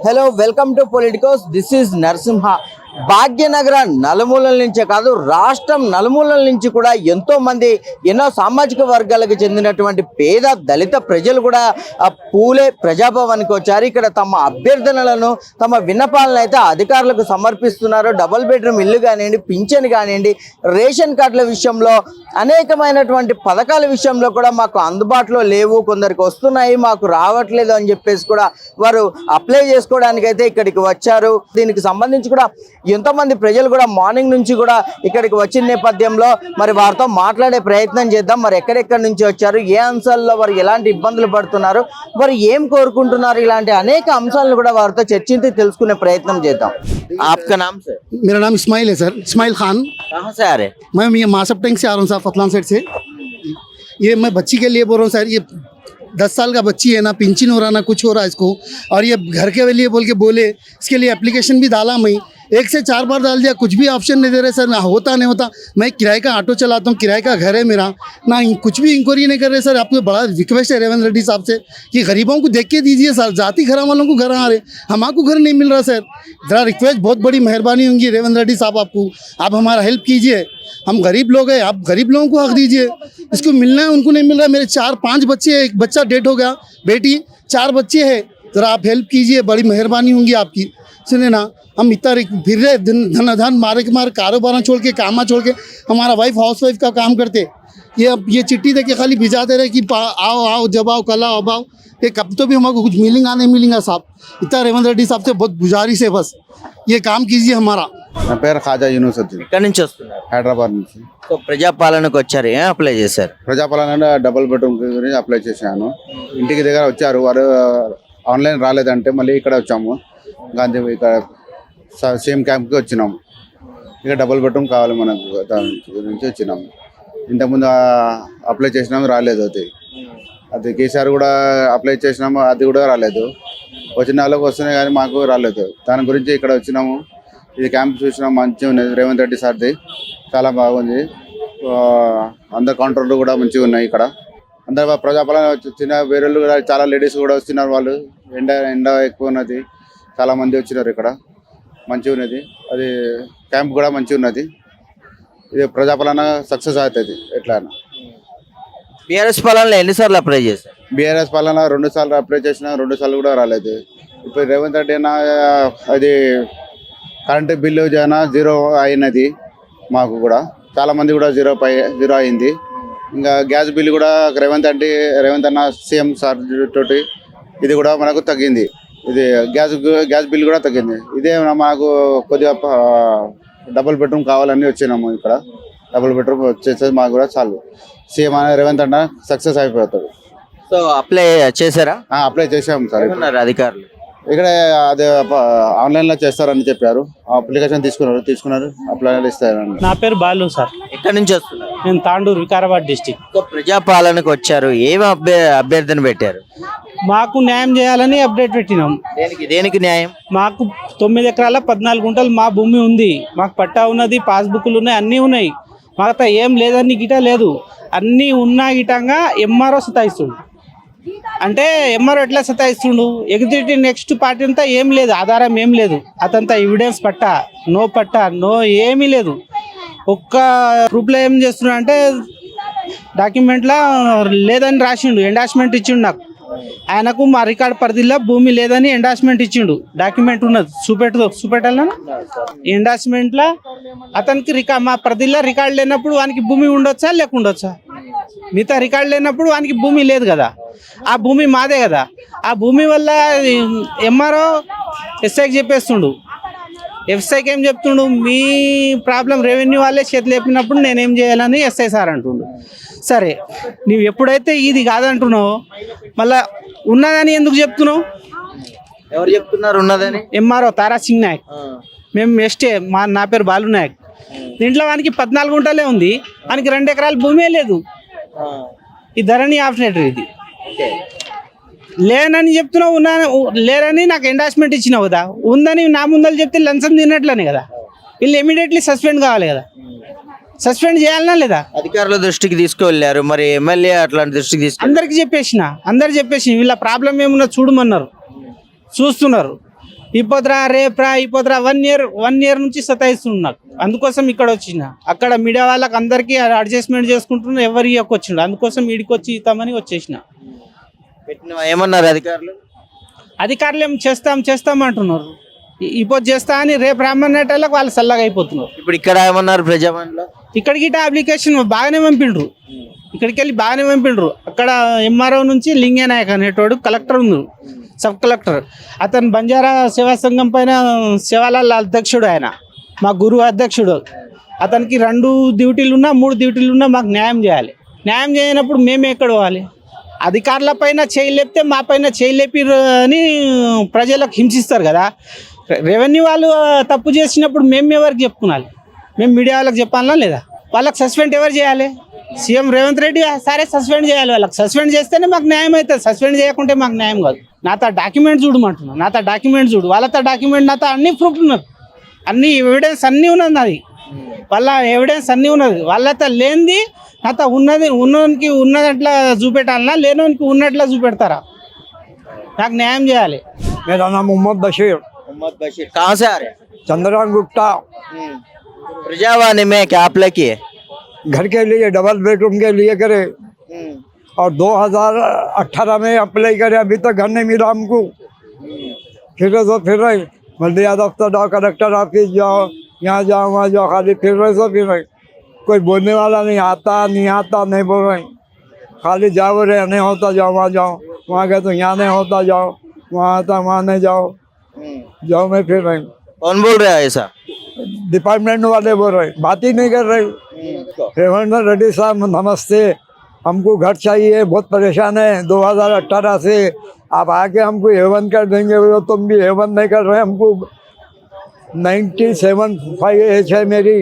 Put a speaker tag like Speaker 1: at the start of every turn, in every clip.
Speaker 1: Hello welcome to Politicos. This is Narasimha. Bhagyanagar నలుమూలల నుంచే కాదు, రాష్ట్రం నలుమూలల నుంచి కూడా ఎంతో మంది ఎన్నో సామాజిక వర్గాలకు చెందినటువంటి పేద దళిత ప్రజలు కూడా పూలే ప్రజాభవన్కి వచ్చారు. ఇక్కడ తమ అభ్యర్థనలను, తమ విన్నపాలను అయితే అధికారులకు సమర్పిస్తున్నారు. డబుల్ బెడ్రూమ్ ఇల్లు కానివ్వండి, పింఛన్ కానివ్వండి, రేషన్ కార్డుల విషయంలో అనేకమైనటువంటి పథకాల విషయంలో కూడా మాకు అందుబాటులో లేవు, కొందరికి వస్తున్నాయి మాకు రావట్లేదు అని చెప్పేసి కూడా వారు అప్లై చేసుకోవడానికి అయితే ఇక్కడికి వచ్చారు. దీనికి సంబంధించి కూడా ఎంతోమంది ప్రజలు కూడా మార్నింగ్ నుంచి కూడా ఇక్కడికి వచ్చిన నేపథ్యంలో మరి వారితో మాట్లాడే ప్రయత్నం చేద్దాం. మరి ఎక్కడెక్కడి నుంచి వచ్చారు, ఏ అంశాల్లో వారు ఎలాంటి ఇబ్బందులు పడుతున్నారు, వారు ఏం కోరుకుంటున్నారు, ఇలాంటి అనేక అంశాలను కూడా వారితో చర్చించి తెలుసుకునే ప్రయత్నం చేద్దాం. आपका नाम सर?
Speaker 2: मेरा नाम इस्माइल है सर, इस्माइल खान।
Speaker 1: कहाँ से आ रहे?
Speaker 2: मैं ये मासप टैंक से आ रहा हूँ सर, फतलान साइड से। ये मैं बच्ची के लिए बोल रहा हूँ सर। ये 10 साल का बच्ची है ना, पेंशन हो रहा ना कुछ हो रहा है इसको, और ये घर के लिए बोल के बोले, इसके लिए एप्लीकेशन भी डाला मैं, 1 से 4 बार डाल दिया, कुछ भी ऑप्शन नहीं दे रहे सर। ना होता नहीं होता। मैं किराए का ऑटो चलाता हूँ, किराए का घर है मेरा, ना कुछ भी इंक्वायरी नहीं कर रहे सर। आपको बड़ा रिक्वेस्ट है रेवंत रेड्डी साहब से कि गरीबों को देख के दीजिए सर। जाति घर वालों को घर आ रहे, हमको घर नहीं मिल रहा सर। ज़रा रिक्वेस्ट, बहुत बड़ी मेहरबानी होगी रेवंत रेड्डी साहब, आपको आप हमारा हेल्प कीजिए। हम गरीब लोग हैं, आप गरीब लोगों को हक दीजिए। इसको मिलना है, उनको नहीं मिल रहा। मेरे 4-5 बच्चे हैं, एक बच्चा डेथ हो गया, बेटी, 4 बच्चे हैं। ज़रा आप हेल्प कीजिए, बड़ी मेहरबानी होगी आपकी। सुने ना, हम इतना फिर रहे धन मारे के मारे, कारोबार छोड़ के, कामा छोड़ के, हमारा हाउस वाइफ का काम करते। ये चिट्ठी दे के खाली भिजाते रहे कि आओ आओ, जब आओ, कल आओ, अब आओ। ये कब तो भी हमको कुछ मिलेगा नहीं मिलेगा साहब। इतना रेवंत रेड्डी साहब से बहुत गुजारिश है, बस ये काम कीजिए हमारा।
Speaker 3: నా పేరు ఖాజా యూనుసద్దీన్,
Speaker 1: ఎక్కడి నుంచి వస్తున్నారు?
Speaker 3: హైదరాబాద్ నుంచి.
Speaker 1: సో ప్రజాపాలనకు వచ్చారు, ఏం అప్లై చేశారు?
Speaker 3: ప్రజాపాలన డబుల్ బెడ్రూమ్ గురించి అప్లై చేశాను. ఇంటికి దగ్గర వచ్చారు వారు, ఆన్లైన్ రాలేదంటే మళ్ళీ ఇక్కడ వచ్చాము, గాంధీ ఇక్కడ సేమ్ క్యాంప్కి వచ్చినాము. ఇక డబుల్ బెడ్రూమ్ కావాలి మనకు, దాని గురించి వచ్చినాము. ఇంతకుముందు అప్లై చేసినాము, రాలేదు. అది కేసీఆర్ కూడా అప్లై చేసినాము, అది కూడా రాలేదు. వచ్చిన వాళ్ళకి వస్తున్నాయి కానీ మాకు రాలేదు. దాని గురించి ఇక్కడ వచ్చినాము. ఇది క్యాంప్ చూసినాం, మంచిగా ఉన్నది. రేవంత్ రెడ్డి సార్ది చాలా బాగుంది. అందరు కౌంటర్లు కూడా మంచిగా ఉన్నాయి. ఇక్కడ అందరు ప్రజాపాలన వచ్చిన వేరే కూడా చాలా లేడీస్ కూడా వస్తున్నారు. వాళ్ళు ఎండ ఎక్కువ ఉన్నది, చాలా మంది వచ్చినారు. ఇక్కడ మంచిగా ఉన్నది. అది క్యాంప్ కూడా మంచిగా ఉన్నది. ఇది ప్రజాపాలన సక్సెస్ అవుతుంది. ఎట్లా
Speaker 1: బీఆర్ఎస్ పాలనలో ఎన్నిసార్లు అప్లై చేశారు?
Speaker 3: బీఆర్ఎస్ పాలన 2 సార్లు అప్లై చేసిన, 2 సార్లు కూడా రాలేదు. ఇప్పుడు రేవంత్ రెడ్డి అయినా అది కరెంటు బిల్లు జనా 0 అయినది. మాకు కూడా చాలామంది కూడా 0 అయింది. ఇంకా గ్యాస్ బిల్లు కూడా రేవంత్ అన్న సీఎం సార్ తోటి ఇది కూడా మనకు తగ్గింది. ఇది గ్యాస్ బిల్లు కూడా తగ్గింది. ఇదే మాకు కొద్దిగా డబుల్ బెడ్రూమ్ కావాలని వచ్చినాము. ఇక్కడ డబుల్ బెడ్రూమ్ వచ్చేసేది మాకు కూడా చాలు. సీఎం రేవంత్ అన్న సక్సెస్ అయిపోతాడు.
Speaker 1: సో అప్లై చేశారా?
Speaker 3: అప్లై చేసాము సార్.
Speaker 1: అధికారులు
Speaker 3: ఇక్కడ అదే ఆన్లైన్లో చేస్తారని చెప్పారు. అప్లికేషన్ తీసుకున్నారు అప్లై ఇస్తారని.
Speaker 4: నా పేరు బాలు సార్.
Speaker 1: ఎక్కడి నుంచి వస్తున్నారు?
Speaker 4: నేను తాండూరు, వికారాబాద్ డిస్టిక్.
Speaker 1: సో ప్రజాపాలనకు వచ్చారు, ఏమి అభ్యర్థన పెట్టారు?
Speaker 4: మాకు న్యాయం చేయాలని అప్డేట్ పెట్టినాం.
Speaker 1: దేనికి న్యాయం?
Speaker 4: మాకు 9 ఎకరాల 14 గుంటలు మా భూమి ఉంది. మాకు పట్టా ఉన్నది, పాస్బుక్లు ఉన్నాయి, అన్నీ ఉన్నాయి. మాకు ఏం లేదని గిటా లేదు. అన్నీ ఉన్నా గిటంగా ఎంఆర్ఓ సతాయిస్తుండు. అంటే ఎంఆర్ఓ ఎట్లా సతాయిస్తుండు? ఎగ్జిక్యూటివ్ నెక్స్ట్ పార్టీ అంతా ఏం లేదు, ఆధారం ఏం లేదు. అతంతా ఎవిడెన్స్ పట్టా, నో ఏమీ లేదు. ఒక్క ప్రూఫ్లో ఏం చేస్తున్నాడు అంటే డాక్యుమెంట్లో లేదని రాసిండు, ఎండార్స్మెంట్ ఇచ్చిండు. నాకు ఆయనకు మా రికార్డ్ పరిధిలో భూమి లేదని ఎండార్స్మెంట్ ఇచ్చిండు. డాక్యుమెంట్ ఉన్నది, చూపెట్టాలను. ఎండార్స్మెంట్లో అతనికి మా పరిధిలో రికార్డు లేనప్పుడు వానికి భూమి ఉండొచ్చా లేకుండొచ్చా? మిగతా రికార్డు లేనప్పుడు వానికి భూమి లేదు కదా, ఆ భూమి మాదే కదా. ఆ భూమి వల్ల ఎంఆర్ఓ ఎస్ఐకి చెప్పేస్తుండు. ఎస్ఐకి ఏం చెప్తుండు? మీ ప్రాబ్లం రెవెన్యూ వాళ్ళే చేతులు లేపినప్పుడు నేనేం చేయాలని ఎస్ఐ సార్ అంటుండు. సరే, నువ్వు ఎప్పుడైతే ఇది కాదంటున్నావు మళ్ళా ఉన్నదని ఎందుకు చెప్తున్నావు?
Speaker 1: ఎవరు చెప్తున్నారు ఉన్నదని?
Speaker 4: ఎంఆర్ఓ తారా సింగ్ నాయక్. మేము ఎస్టే, నా పేరు బాలు నాయక్. దీంట్లో వానికి 14 గుంటలే ఉంది, వానికి 2 ఎకరాల భూమే లేదు. ఈ ధరణి ఆపరేటర్ ఇది లేనని చెప్తున్నావు, లేరని నాకు ఎండార్స్మెంట్ ఇచ్చినావు కదా. ఉందని నా ముందలు చెప్తే లంచం తిన్నట్లనే కదా. వీళ్ళు ఇమీడియట్లీ సస్పెండ్ కావాలి కదా. సస్పెండ్ చేయాలనా లేదా?
Speaker 1: అధికారుల దృష్టికి తీసుకువెళ్ళారు, మరి ఎమ్మెల్యే అట్లాంటి దృష్టికి తీసుకు అందరు
Speaker 4: చెప్పేసి వీళ్ళ ప్రాబ్లం ఏమున్నా చూడమన్నారు, చూస్తున్నారు. ఇప్పొద్దురా రేపురా ఇప్పొద్దురా 1 year నుంచి సతాయిస్తుంది నాకు. అందుకోసం ఇక్కడ వచ్చిన. అక్కడ మీడియా వాళ్ళకి అందరికీ అడ్జస్ట్మెంట్ చేసుకుంటున్నా, ఎవరు వచ్చిండు. అందుకోసం ఈడికి వచ్చి ఇస్తామని వచ్చేసిన.
Speaker 1: ఏమన్నారు అధికారులు?
Speaker 4: అధికారులు ఏం చేస్తాం అంటున్నారు. ఇప్పుడు చేస్తా అని రేపు రమ్మనేటోళ్ళకి వాళ్ళు చల్లగా అయిపోతున్నారు.
Speaker 1: ఇప్పుడు ఇక్కడ ఏమన్నారు ప్రజావాణిలో?
Speaker 4: ఇక్కడికి అప్లికేషన్ బాగానే పంపిండ్రు, ఇక్కడికి వెళ్ళి బాగానే పంపిండ్రు. అక్కడ ఎంఆర్ఓ నుంచి లింగే నాయక్ అనేటోడు కలెక్టర్ ఉంది, సబ్ కలెక్టర్. అతను బంజారా సేవా సంఘం పైన సేవాల అధ్యక్షుడు, ఆయన మా గురువు అధ్యక్షుడు. అతనికి 2 డ్యూటీలు ఉన్నా 3 డ్యూటీలు ఉన్నా మాకు న్యాయం చేయాలి. న్యాయం చేయనప్పుడు మేమే ఎక్కడ పోవాలి? అధికారుల పైన చేయలేపితే మా పైన చేయలేపిరు అని ప్రజలకు హింసిస్తారు కదా. రెవెన్యూ వాళ్ళు తప్పు చేసినప్పుడు మేము ఎవరికి చెప్పుకోవాలి? మేము మీడియా వాళ్ళకి చెప్పాలనా లేదా? వాళ్ళకి సస్పెండ్ ఎవరు చేయాలి? సీఎం రేవంత్ రెడ్డి సరే సస్పెండ్ చేయాలి. వాళ్ళకి సస్పెండ్ చేస్తేనే మాకు న్యాయం అవుతుంది, సస్పెండ్ చేయకుంటే మాకు న్యాయం కాదు. నాతో డాక్యుమెంట్ చూడమంటున్నాను, నాతో డాక్యుమెంట్ చూడు. వాళ్ళతో డాక్యుమెంట్ నాతో అన్ని ప్రూఫ్ ఉన్నది, అన్ని ఎవిడెన్స్ అన్నీ ఉన్నది నాది. వాళ్ళ ఎవిడెన్స్ అన్నీ ఉన్నది. వాళ్ళతో లేనిది నాతో ఉన్నోనికి ఉన్నదట్లా చూపెట్టాలన్నా, లేనోనికి ఉన్నట్లా చూపెడతారా? నాకు న్యాయం చేయాలి.
Speaker 5: मेरा नाम मोहम्मद बशीर,
Speaker 1: कहाँ से आ रहे हैं?
Speaker 5: चंद्रकांत गुप्ता।
Speaker 1: प्रजावाणी में क्या अप्लाई किए?
Speaker 5: घर के लिए डबल बेडरूम के लिए करे और 2018 में अप्लाई करे, अभी तक घर नहीं मिला हमको। फिर रहे मल्लिया दफ्तर जाओ, कलेक्टर ऑफिस जाओ, यहाँ जाओ वहाँ जाओ, खाली फिर रहे। कोई बोलने वाला नहीं आता नहीं बोल रहे, खाली जाओ रहे नहीं होता जाओ वहाँ जाओ, वहाँ गए तो यहाँ नहीं होता जाओ, वहाँ आता वहाँ नहीं जाओ मैं फिर रही।
Speaker 1: कौन बोल रहा है ऐसा?
Speaker 5: डिपार्टमेंट वाले बोल रहे, बात ही नहीं कर रहे। रेवंत रेड्डी साहब नमस्ते, हमको घर चाहिए, बहुत परेशान है 2018 से। आप आके हमको एवन कर देंगे, वो तुम भी एवन नहीं कर रहे। हमको 97 एज है मेरी,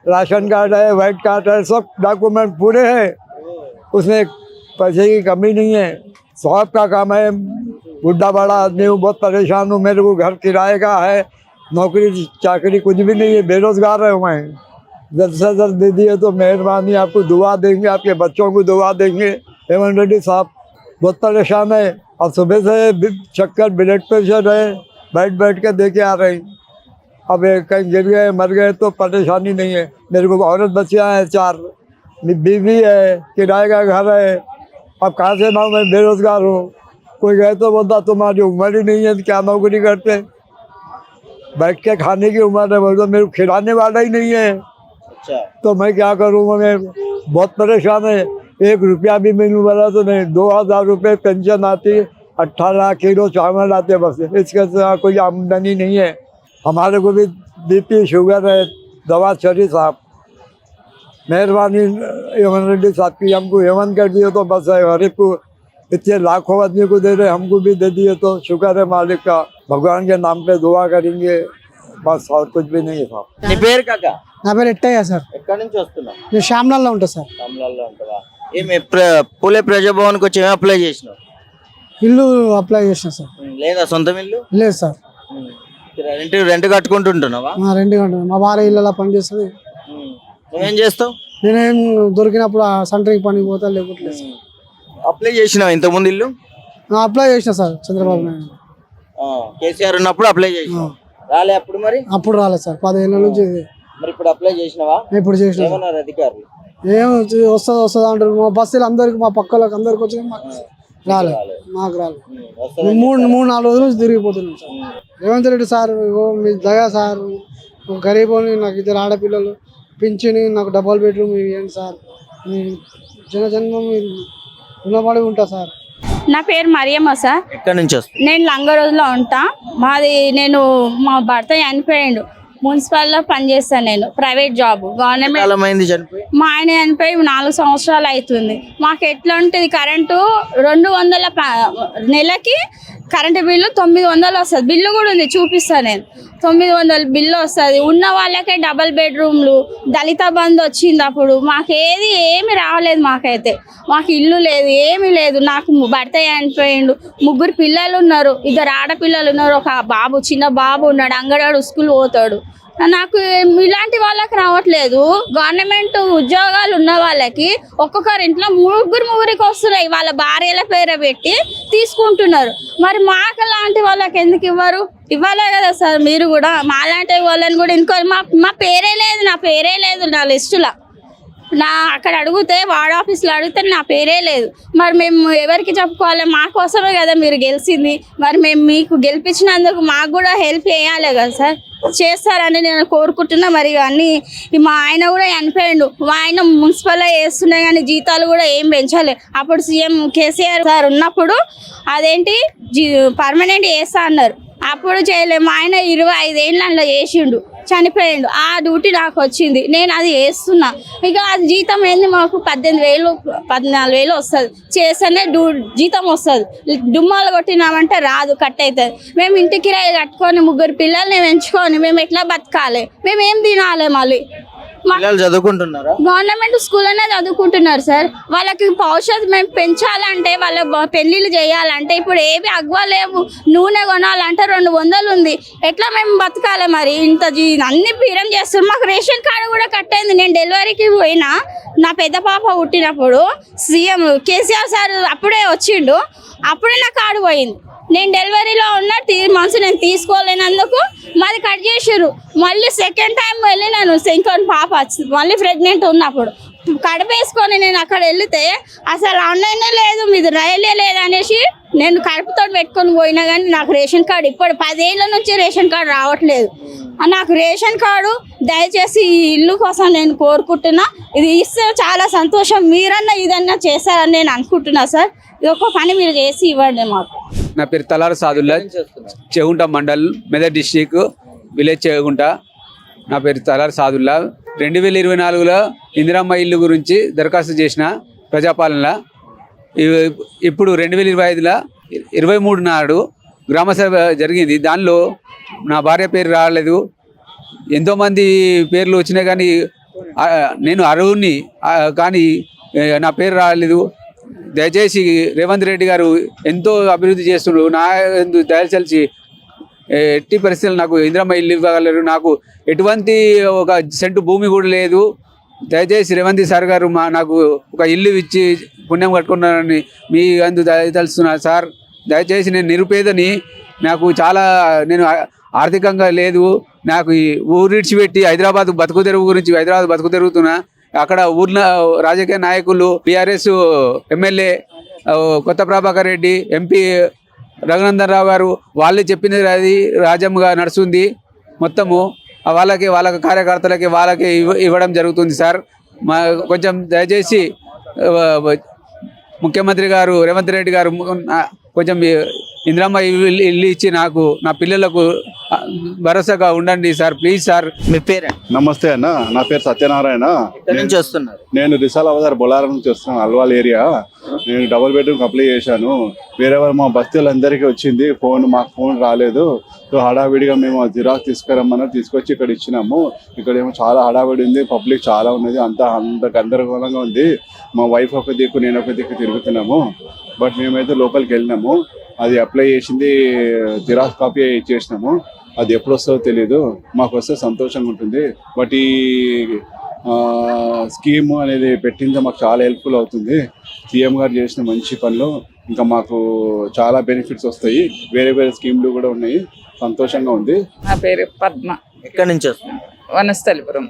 Speaker 5: राशन कार्ड है, वाइट कार्ड है, सब डॉक्यूमेंट पूरे हैं, उसमें पैसे की कमी नहीं है। सौंप का काम है, बुढ़ा बड़ा आदमी हूँ, बहुत परेशान हूँ। मेरे को घर किराए का है, नौकरी चाकरी कुछ भी नहीं है, बेरोजगार है मैं। जल्द से जल्द दे दिए तो मेहरबानी, आपको दुआ देंगे, आपके बच्चों को दुआ देंगे। रेवंत रेड्डी साहब बहुत परेशान है, अब सुबह से चक्कर ब्लड प्रेशर है, बैठ के दे के आ रहे हैं। अब कहीं गिर गए मर गए तो परेशानी नहीं है। मेरे को औरत बच्चियाँ हैं 4, बीवी है, किराए का घर है। अब कहाँ से ना, मैं बेरोजगार हूँ। कोई गए तो बोलता तुम्हारी उम्र ही नहीं है, क्या नौकरी करते? बैठ के खाने की उम्र है, बोलता मेरे को खिलाने वाला ही नहीं है।
Speaker 1: अच्छा,
Speaker 5: तो मैं क्या करूँ? मैं बहुत परेशान है, 1 रुपया भी मिलने वाला तो नहीं। 2000 रुपये पेंशन आती, 18 किलो चावल आते, बस इसके सिवा कोई आमदनी नहीं है। हमारे को भी बीपी शुगर है, दवा चली साहब। मेहरबानी रेवंत रेड्डी साहब की, हमको एवन कर दिए तो बस है। गरीब को इतने लाखों आदमी को दे रहे, हमको भी दे दिए तो शुक्र है मालिक का। भगवान के नाम पे दुआ करेंगे, बस और कुछ भी नहीं है साहब।
Speaker 1: నీ పేరు కాక?
Speaker 2: నా పేరు ఎట్టయ్య సార్,
Speaker 1: ఎక్కడి నుంచి వస్తున్నావు?
Speaker 2: నేను శ్యామ్లాల్లో ఉంటా సార్.
Speaker 1: కమలాల్లో ఉంటావా? ఏమి పూలే ప్రజాభవన్కి వచ్చి ఏమి అప్లై చేసినావు?
Speaker 2: ఇల్లు అప్లై చేసిన సార్.
Speaker 1: లేదా సొంతం ఇల్లు?
Speaker 2: లేదు సార్,
Speaker 1: రెంట్ కట్టుకుంటుంటున్నావా?
Speaker 2: 2 గంటలు మా భార్య ఇళ్ళలో పని చేస్తుంది.
Speaker 1: నువ్వేం చేస్తావు?
Speaker 2: నేనేం దొరికినప్పుడు ఆ సెంటర్కి పనికి పోతా, లేకపోతే లేదు సార్.
Speaker 1: అప్లై చేసినావు ఇంతకుముందు ఇల్లు?
Speaker 2: అప్లై చేసిన సార్, చంద్రబాబు నాయుడు
Speaker 1: కేసీఆర్ ఉన్నప్పుడు అప్లై చేసినావు, రాలే అప్పుడు? మరి
Speaker 2: అప్పుడు రాలేదు సార్, 10 ఏళ్ళ నుంచి.
Speaker 1: మరి ఇప్పుడు అప్లై చేసినావా?
Speaker 2: ఇప్పుడు చేసిన.
Speaker 1: ఏమన్నారు అధికారులు?
Speaker 2: ఏం వస్తుంది అంటారు. మా బస్సులు అందరికి, మా పక్కలకు అందరికి వచ్చి రాలేదు, మాకు రాలేదు. 3-4 రోజుల నుంచి తిరిగిపోతున్నాం సార్. రేవంత్ రెడ్డి సార్, మీ దయా సార్, గరీబోని, నాకు 2 ఆడపిల్లలు, పింఛని, నాకు డబల్ బెడ్రూమ్ ఇవ్వండి సార్. మీ జన్మ మీరు రుణపడి ఉంటా సార్.
Speaker 6: నా పేరు మరియమ్మ సార్.
Speaker 1: ఎక్కడి నుంచి వస్తుంది?
Speaker 6: నేను లంగరోజులో ఉంటా. మా భర్త చనిపోయాడు, మున్సిపల్లో పనిచేస్తాను నేను, ప్రైవేట్ జాబ్, గవర్నమెంట్. మా ఆయన చనిపోయి 4 సంవత్సరాలు అవుతుంది. మాకు ఎట్లా ఉంటుంది, కరెంటు 200 నెలకి కరెంటు బిల్లు 900 వస్తుంది. బిల్లు కూడా ఉంది, చూపిస్తాను నేను. 900 బిల్లు వస్తుంది. ఉన్న వాళ్ళకే డబల్ బెడ్రూమ్లు, దళిత బంధు వచ్చింది అప్పుడు. ఏమి రావలేదు మాకైతే. మాకు ఇల్లు లేదు, ఏమీ లేదు. నాకు భర్త చనిపోయిండు, 3 పిల్లలు ఉన్నారు, 2 ఆడపిల్లలు ఉన్నారు, ఒక బాబు, చిన్న బాబు ఉన్నాడు, అంగన్వాడీ స్కూల్ పోతాడు. నాకు ఇలాంటి వాళ్ళకి రావట్లేదు. గవర్నమెంట్ ఉద్యోగాలు ఉన్న వాళ్ళకి ఒక్కొక్కరి ఇంట్లో ముగ్గురికి వస్తున్నాయి, వాళ్ళ భార్యల పేరు పెట్టి తీసుకుంటున్నారు. మరి మాకు లాంటి వాళ్ళకి ఎందుకు ఇవ్వరు? ఇవ్వాలే కదా సార్ మీరు కూడా. మా లాంటి వాళ్ళని కూడా ఇంకో మా పేరే లేదు, నా పేరే లేదు నా లిస్టులో. అక్కడ అడిగితే వార్డ్ ఆఫీస్లో అడిగితే నా పేరే లేదు. మరి మేము ఎవరికి చెప్పుకోవాలి? మా కోసమే కదా మీరు గెలిచింది. మరి మేము మీకు గెలిపించినందుకు మాకు కూడా హెల్ప్ చేయాలి కదా సార్. చేస్తారని నేను కోరుకుంటున్నా. మరి అన్నీ మా ఆయన కూడా చనిపోయిండు. మా ఆయన మున్సిపల్లో వేస్తున్నాయి కానీ జీతాలు కూడా ఏం పెంచాలి. అప్పుడు సీఎం కేసీఆర్ సార్ ఉన్నప్పుడు అదేంటి పర్మనెంట్ చేస్తా అన్నారు, అప్పుడు చేయలేదు. మా ఆయన 25 ఏళ్ళు అందులో చేసిండు, చనిపోయిండు. ఆ డ్యూటీ నాకు వచ్చింది, నేను అది వేస్తున్నా. ఇక అది జీతం ఏంది మాకు 18,000 14,000 వస్తుంది. చేస్తేనే జీతం వస్తుంది. డుమ్మాలు కొట్టినామంటే రాదు, కట్ అవుతుంది. మేము ఇంటి కిరాయి కట్టుకొని 3 పిల్లల్ని పెంచుకొని మేము ఎట్లా బతకాలి? మేము ఏం తినాలి? మళ్ళీ
Speaker 1: పిల్లలు చదువుకుంటున్నారా?
Speaker 6: గవర్నమెంట్ స్కూల్లోనే చదువుకుంటున్నారు సార్. వాళ్ళకి భవిష్యత్తు మేము పెంచాలంటే, వాళ్ళ పెళ్ళిళ్ళు చేయాలంటే ఇప్పుడు ఏవి అగ్వలేవు. నూనె కొనాలంటే 200 ఉంది. ఎట్లా మేము బతకాలి? మరి ఇంత అన్ని పీరం చేస్తున్నారు. మాకు రేషన్ కార్డు కూడా కట్టయింది. నేను డెలివరీకి పోయినా, నా పెద్ద పాప పుట్టినప్పుడు సీఎం కేసీఆర్ సార్ అప్పుడే వచ్చిండు, అప్పుడే నా కార్డు పోయింది. నేను డెలివరీలో ఉన్న 3 months నేను తీసుకోలేనందుకు మాది కట్ చేసారు. మళ్ళీ సెకండ్ టైం వెళ్ళి నేను ఇంకొక పాప మళ్ళీ ప్రెగ్నెంట్ ఉన్నప్పుడు కడుపేసుకొని నేను అక్కడ వెళితే అసలు ఆన్లైనే లేదు, మీది రైలే లేదు అనేసి నేను కడుపుతో పెట్టుకొని పోయినా కానీ నాకు రేషన్ కార్డు ఇప్పుడు 10 ఏళ్ళ నుంచి రేషన్ కార్డు రావట్లేదు. నాకు రేషన్ కార్డు దయచేసి ఈ ఇల్లు కోసం నేను కోరుకుంటున్నా. ఇది ఇస్తే చాలా సంతోషం. మీరన్నా ఇదన్నా చేస్తారని నేను అనుకుంటున్నా సార్. ఇది ఒక పని మీరు చేసి ఇవ్వండి మాకు.
Speaker 7: నా పేరు తలార సాదుల్లా, చెగుంట మండల్, మెదక్ డిస్టిక్, విలేజ్ చెగుంట. నా పేరు తలార సాదుల్లా. 2024లో ఇందిరమ్మ ఇల్లు గురించి దరఖాస్తు చేసిన ప్రజాపాలనలో. ఇప్పుడు 2025లో 23 నాడు గ్రామసభ జరిగింది. దానిలో నా భార్య పేరు రాలేదు. ఎంతోమంది పేర్లు వచ్చినాయి కానీ నేను అర్హుణ్ణి, కానీ నా పేరు రాలేదు. దయచేసి రేవంత్ రెడ్డి గారు ఎంతో అభివృద్ధి చేస్తున్నారు. నా దయచేసి ఎట్టి పరిస్థితులు నాకు ఇందిరమ్మ ఇల్లు ఇవ్వగలరు. నాకు ఎటువంటి ఒక సెంటు భూమి కూడా లేదు. దయచేసి రేవంత్ సార్ గారు నాకు ఒక ఇల్లు ఇచ్చి పుణ్యం కట్టుకున్నారని మీ అందు దయతలుస్తున్నారు సార్. దయచేసి నేను నిరుపేదని, నాకు చాలా నేను ఆర్థికంగా లేదు. నాకు ఈ ఊరిడిచిపెట్టి హైదరాబాద్ బతుకు తెరువు గురించి హైదరాబాద్ బతుకు తిరుగుతున్నా. అక్కడ ఊర్లో రాజకీయ నాయకులు, టీఆర్ఎస్ ఎమ్మెల్యే కొత్త ప్రభాకర్ రెడ్డి, ఎంపీ రఘునందన్ రావు గారు వాళ్ళే చెప్పినది అది రాజ్యంగా నడుస్తుంది. మొత్తము వాళ్ళ కార్యకర్తలకి వాళ్ళకి ఇవ్వడం జరుగుతుంది సార్. కొంచెం దయచేసి ముఖ్యమంత్రి గారు రేవంత్ రెడ్డి గారు కొంచెం ఇందిరమ్మ ఇల్లు ఇచ్చి నాకు నా పిల్లలకు భరోసాగా ఉండండి సార్, ప్లీజ్ సార్.
Speaker 1: మీ పేరు?
Speaker 3: నమస్తే అన్న, నా పేరు సత్యనారాయణ.
Speaker 1: ఎక్కడి నుంచి వస్తున్నారు?
Speaker 3: నేను రిసాల్ అవతార్ బొలారం నుంచి వస్తున్నాను, అల్వాల్ ఏరియా. నేను డబుల్ బెడ్రూమ్ అప్లై చేశాను. వేరే మా బస్తీలందరికీ వచ్చింది మాకు ఫోన్ రాలేదు. సో హడావిడిగా మేము జిరాక్స్ తీసుకురమ్మని తీసుకొచ్చి ఇక్కడ ఇచ్చినాము. ఇక్కడ ఏమో చాలా హడావిడి ఉంది, పబ్లిక్ చాలా ఉన్నది, అంత గందరగోళంగా ఉంది. మా వైఫ్ ఒక దిక్కు, నేను ఒక దిక్కు తిరుగుతున్నాము. బట్ మేమైతే లోపలికి వెళ్ళినాము. అది అప్లై చేసింది జిరాక్స్ కాపీ ఇచ్చేసినాము. అది ఎప్పుడు వస్తుందో తెలియదు. మాకు వస్తే సంతోషంగా ఉంటుంది. బట్ ఈ స్కీమ్ అనేది పెట్టింది మాకు చాలా హెల్ప్ఫుల్ అవుతుంది. సీఎం గారు చేసిన మంచి పనులు ఇంకా మాకు చాలా బెనిఫిట్స్ వస్తాయి. వేరే స్కీమ్లు కూడా ఉన్నాయి. సంతోషంగా ఉంది.
Speaker 8: నా పేరు పద్మ.
Speaker 1: ఎక్కడి నుంచి వస్తున్నారు?
Speaker 8: వనస్థలిపురం.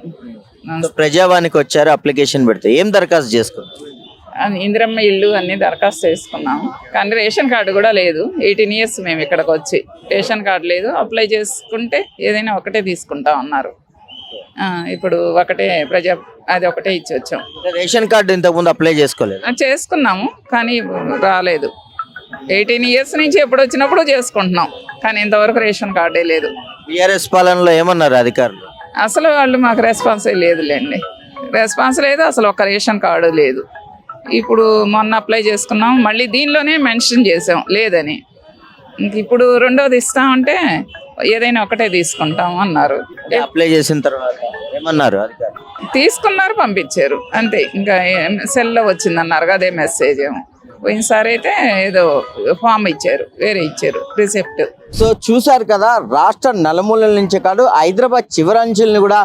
Speaker 1: ప్రజావానికి వచ్చారు, అప్లికేషన్ పెడితే ఏం దరఖాస్తు చేసుకున్నారు?
Speaker 8: ఇందిరమ్మ ఇల్లు అన్ని దరఖాస్తు చేసుకున్నాము, కానీ రేషన్ కార్డు కూడా లేదు. 18 years మేము ఇక్కడికి వచ్చి రేషన్ కార్డు లేదు. అప్లై చేసుకుంటే ఏదైనా ఒకటే తీసుకుంటాం అన్నారు. ఇప్పుడు ఒకటే అది ఒకటే ఇచ్చి వచ్చాం.
Speaker 1: రేషన్ కార్డు ఇంతకుముందు అప్లై చేసుకోలేదు?
Speaker 8: చేసుకున్నాము కానీ రాలేదు. 18 years నుంచి ఎప్పుడు వచ్చినప్పుడు చేసుకుంటున్నాం, కానీ ఇంతవరకు రేషన్ కార్డే లేదు.
Speaker 1: టీఆర్ఎస్ పాలనలో ఏమన్నారు అధికారులు?
Speaker 8: అసలు వాళ్ళు మాకు రెస్పాన్సే లేదులేండి. రెస్పాన్స్ లేదు, అసలు ఒక రేషన్ కార్డు లేదు. ఇప్పుడు మొన్న అప్లై చేసుకున్నాం, మళ్ళీ దీనిలోనే మెన్షన్ చేసాం లేదని. ఇంక ఇప్పుడు రెండోది ఇస్తామంటే ఏదైనా ఒకటే తీసుకుంటాం అన్నారు.
Speaker 1: అప్లై చేసిన తర్వాత ఏమన్నారు?
Speaker 8: తీసుకున్నారు, పంపించారు అంతే. ఇంకా సెల్లో వచ్చిందన్నారు, అదే మెసేజ్ ఏమో. పోయినసారి అయితే ఏదో ఫామ్ ఇచ్చారు, వేరే ఇచ్చారు రిసెప్ట్.
Speaker 1: సో చూశారు కదా, రాష్ట్ర నలుమూలల నుంచి కాదు హైదరాబాద్ చివరంచుల్ని కూడా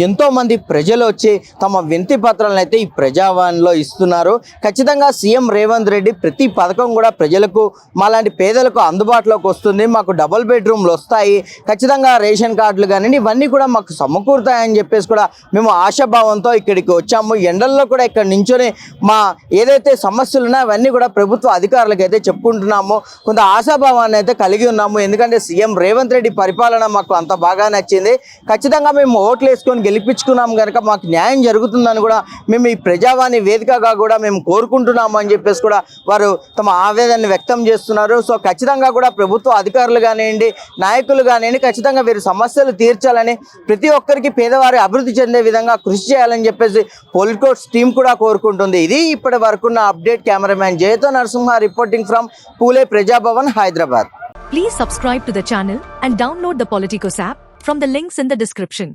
Speaker 1: ఎంతో మంది ప్రజలు వచ్చి తమ వినతి పత్రాలను అయితే ఈ ప్రజావాణిలో ఇస్తున్నారు. ఖచ్చితంగా సీఎం రేవంత్ రెడ్డి ప్రతి పథకం కూడా ప్రజలకు మాలాంటి పేదలకు అందుబాటులోకి వస్తుంది, మాకు డబుల్ బెడ్రూమ్లు వస్తాయి, ఖచ్చితంగా రేషన్ కార్డులు కానీ ఇవన్నీ కూడా మాకు సమకూరుతాయని చెప్పేసి కూడా మేము ఆశాభావంతో ఇక్కడికి వచ్చాము. ఎండల్లో కూడా ఇక్కడ నించొని మా ఏదైతే సమస్యలు ఉన్నాయో అవన్నీ కూడా ప్రభుత్వ అధికారులకు అయితే చెప్పుకుంటున్నాము. కొంత ఆశాభావాన్ని అయితే కలిగి ఉన్నాము. ఎందుకంటే సీఎం రేవంత్ రెడ్డి పరిపాలన మాకు అంత బాగా నచ్చింది. ఖచ్చితంగా మేము ఓట్లు వేసుకొని గెలిపించుకున్నాము కనుక మాకు న్యాయం జరుగుతుందని కూడా మేము ఈ ప్రజావాణి వేదికగా కూడా మేము కోరుకుంటున్నాము అని చెప్పేసి కూడా వారు తమ ఆవేదనని వ్యక్తం చేస్తున్నారు. సో ఖచ్చితంగా కూడా ప్రభుత్వ అధికారులు కానివ్వండి, నాయకులు కానివ్వండి, ఖచ్చితంగా వీరి సమస్యలు తీర్చాలని, ప్రతి ఒక్కరికి పేదవారి అభివృద్ధి చెందే విధంగా కృషి చేయాలని చెప్పేసి పొలిటికోట్స్ టీం కూడా కోరుకుంటుంది. ఇది ఇప్పటి వరకున్న అప్డేట్. కెమెరామ్యాన్ జయతో Narasimha reporting from Phule Praja Bhavan, Hyderabad.
Speaker 9: Please subscribe to the channel and download the Politicos app from the links in the description.